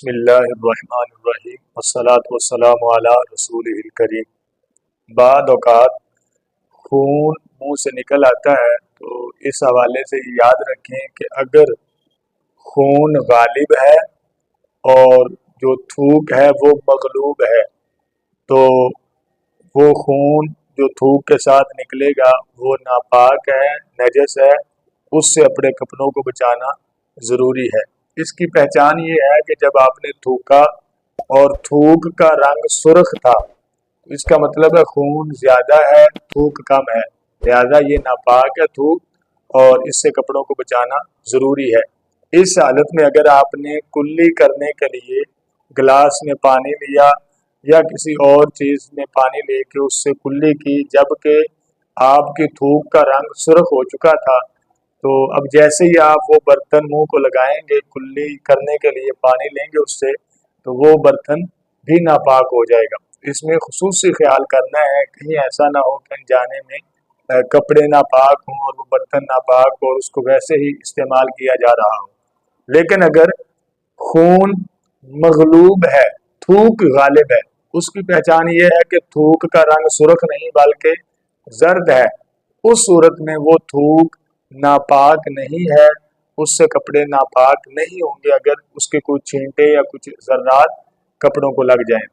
بسم اللہ الرحمن الرحیم والصلاۃ والسلام علی رسولہ الکریم۔ بعض اوقات خون منہ سے نکل آتا ہے تو اس حوالے سے یاد رکھیں کہ اگر خون غالب ہے اور جو تھوک ہے وہ مغلوب ہے تو وہ خون جو تھوک کے ساتھ نکلے گا وہ ناپاک ہے، نجس ہے، اس سے اپنے کپڑوں کو بچانا ضروری ہے۔ اس کی پہچان یہ ہے کہ جب آپ نے تھوکا اور تھوک کا رنگ سرخ تھا تو اس کا مطلب ہے خون زیادہ ہے، تھوک کم ہے، لہذا یہ ناپاک ہے تھوک اور اس سے کپڑوں کو بچانا ضروری ہے۔ اس حالت میں اگر آپ نے کلی کرنے کے لیے گلاس میں پانی لیا یا کسی اور چیز میں پانی لے کے اس سے کلی کی جبکہ آپ کی تھوک کا رنگ سرخ ہو چکا تھا، تو اب جیسے ہی آپ وہ برتن منہ کو لگائیں گے، کلی کرنے کے لیے پانی لیں گے اس سے، تو وہ برتن بھی ناپاک ہو جائے گا۔ اس میں خصوصی خیال کرنا ہے کہیں ایسا نہ ہو کہ انجانے میں کپڑے ناپاک ہوں اور وہ برتن ناپاک ہو اور اس کو ویسے ہی استعمال کیا جا رہا ہو۔ لیکن اگر خون مغلوب ہے، تھوک غالب ہے، اس کی پہچان یہ ہے کہ تھوک کا رنگ سرخ نہیں بلکہ زرد ہے، اس صورت میں وہ تھوک ناپاک نہیں ہے، اس سے کپڑے ناپاک نہیں ہوں گے اگر اس کے کچھ چھینٹے یا کچھ ذرات کپڑوں کو لگ جائیں۔